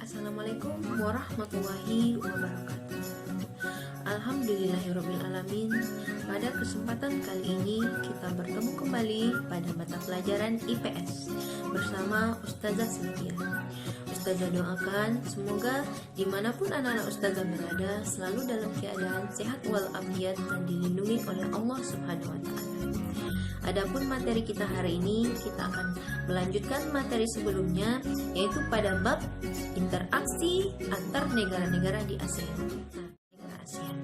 Assalamualaikum warahmatullahi wabarakatuh. Alhamdulillahirrabbilalamin. Pada kesempatan kali ini kita bertemu kembali pada mata pelajaran IPS bersama Ustazah Cynthia. Ustazah doakan semoga dimanapun anak-anak Ustazah berada selalu dalam keadaan sehat walafiat dan dilindungi oleh Allah Subhanahu wa Ta'ala. Adapun materi kita hari ini, kita akan melanjutkan materi sebelumnya, yaitu pada bab interaksi antar negara-negara di ASEAN. Negara ASEAN.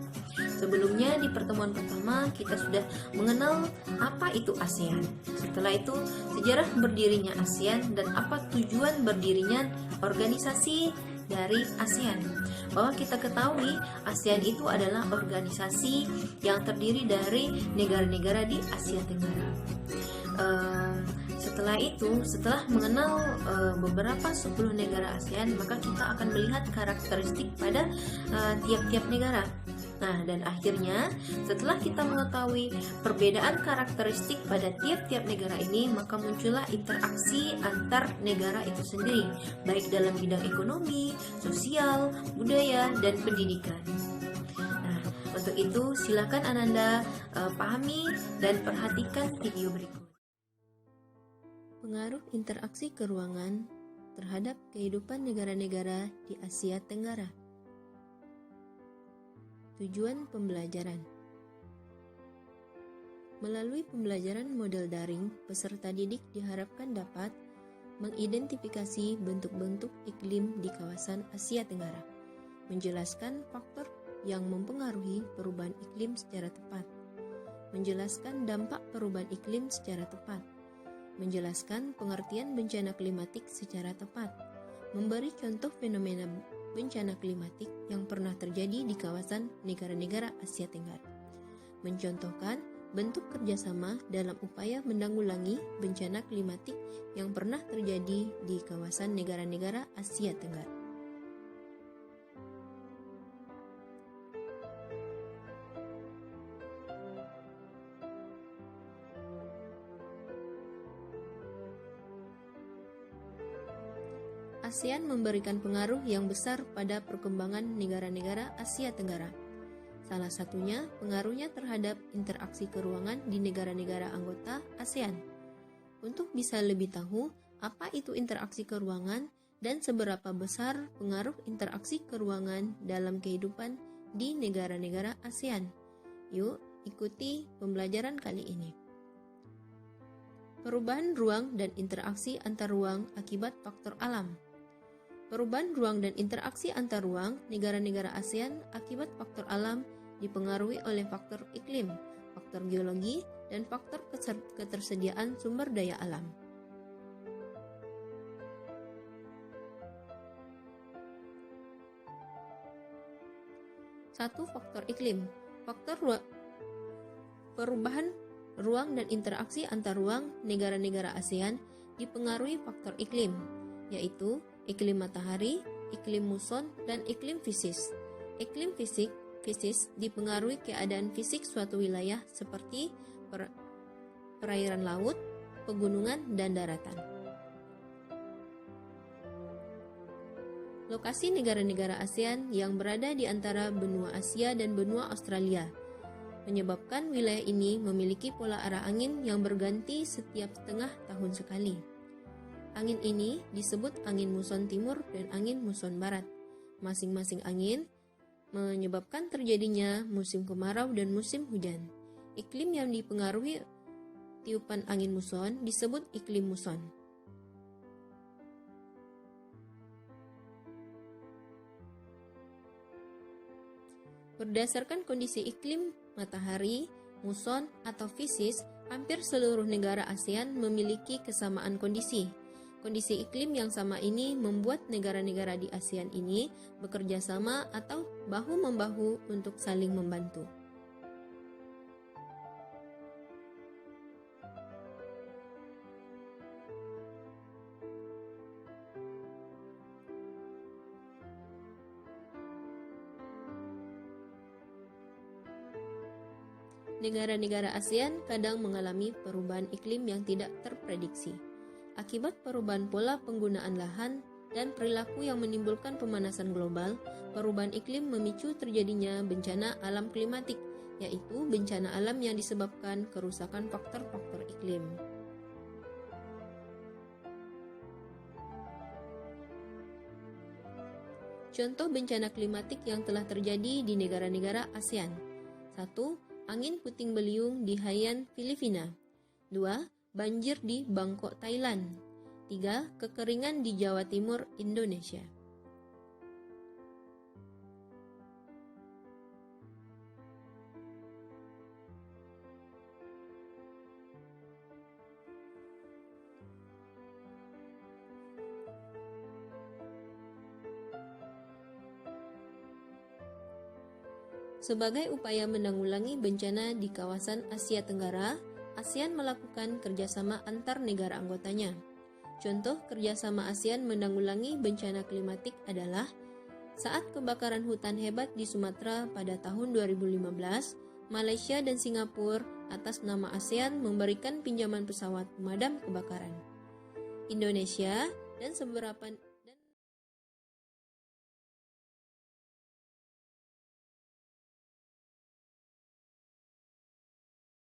Sebelumnya di pertemuan pertama kita sudah mengenal apa itu ASEAN. Setelah itu sejarah berdirinya ASEAN dan apa tujuan berdirinya organisasi dari ASEAN. Bahwa kita ketahui ASEAN itu adalah organisasi yang terdiri dari negara-negara di Asia Tenggara. Setelah mengenal beberapa 10 negara ASEAN, maka kita akan melihat karakteristik pada tiap-tiap negara. Nah, dan akhirnya setelah kita mengetahui perbedaan karakteristik pada tiap-tiap negara ini, maka muncullah interaksi antar negara itu sendiri, baik dalam bidang ekonomi, sosial, budaya, dan pendidikan. Nah, untuk itu silakan Ananda pahami dan perhatikan video berikut. Pengaruh interaksi keruangan terhadap kehidupan negara-negara di Asia Tenggara. Tujuan pembelajaran. Melalui pembelajaran model daring, peserta didik diharapkan dapat mengidentifikasi bentuk-bentuk iklim di kawasan Asia Tenggara, menjelaskan faktor yang mempengaruhi perubahan iklim secara tepat, menjelaskan dampak perubahan iklim secara tepat, menjelaskan pengertian bencana klimatik secara tepat, memberi contoh fenomena bencana klimatik yang pernah terjadi di kawasan negara-negara Asia Tenggara, mencontohkan bentuk kerjasama dalam upaya menanggulangi bencana klimatik yang pernah terjadi di kawasan negara-negara Asia Tenggara. ASEAN memberikan pengaruh yang besar pada perkembangan negara-negara Asia Tenggara. Salah satunya pengaruhnya terhadap interaksi keruangan di negara-negara anggota ASEAN. Untuk bisa lebih tahu apa itu interaksi keruangan dan seberapa besar pengaruh interaksi keruangan dalam kehidupan di negara-negara ASEAN, yuk ikuti pembelajaran kali ini. Perubahan ruang dan interaksi antar ruang akibat faktor alam. Perubahan ruang dan interaksi antar ruang negara-negara ASEAN akibat faktor alam dipengaruhi oleh faktor iklim, faktor geologi, dan faktor ketersediaan sumber daya alam. Satu, faktor iklim. Perubahan ruang dan interaksi antar ruang negara-negara ASEAN dipengaruhi faktor iklim, yaitu iklim matahari, iklim muson, dan iklim fisis. Iklim fisis dipengaruhi keadaan fisik suatu wilayah seperti perairan laut, pegunungan, dan daratan. Lokasi negara-negara ASEAN yang berada di antara benua Asia dan benua Australia menyebabkan wilayah ini memiliki pola arah angin yang berganti setiap setengah tahun sekali. Angin ini disebut angin muson timur dan angin muson barat. Masing-masing angin menyebabkan terjadinya musim kemarau dan musim hujan. Iklim yang dipengaruhi tiupan angin muson disebut iklim muson. Berdasarkan kondisi iklim matahari, muson, atau fisis, hampir seluruh negara ASEAN memiliki kesamaan kondisi. Kondisi iklim yang sama ini membuat negara-negara di ASEAN ini bekerja sama atau bahu-membahu untuk saling membantu. Negara-negara ASEAN kadang mengalami perubahan iklim yang tidak terprediksi. Akibat perubahan pola penggunaan lahan dan perilaku yang menimbulkan pemanasan global, perubahan iklim memicu terjadinya bencana alam klimatik, yaitu bencana alam yang disebabkan kerusakan faktor-faktor iklim. Contoh bencana klimatik yang telah terjadi di negara-negara ASEAN. 1. Angin puting beliung di Haiyan, Filipina. 2. Banjir di Bangkok, Thailand. 3. Kekeringan di Jawa Timur, Indonesia. Sebagai upaya menanggulangi bencana di kawasan Asia Tenggara, ASEAN melakukan kerjasama antar negara anggotanya. Contoh kerjasama ASEAN menanggulangi bencana klimatik adalah saat kebakaran hutan hebat di Sumatera pada tahun 2015, Malaysia dan Singapura atas nama ASEAN memberikan pinjaman pesawat pemadam kebakaran. Indonesia dan beberapa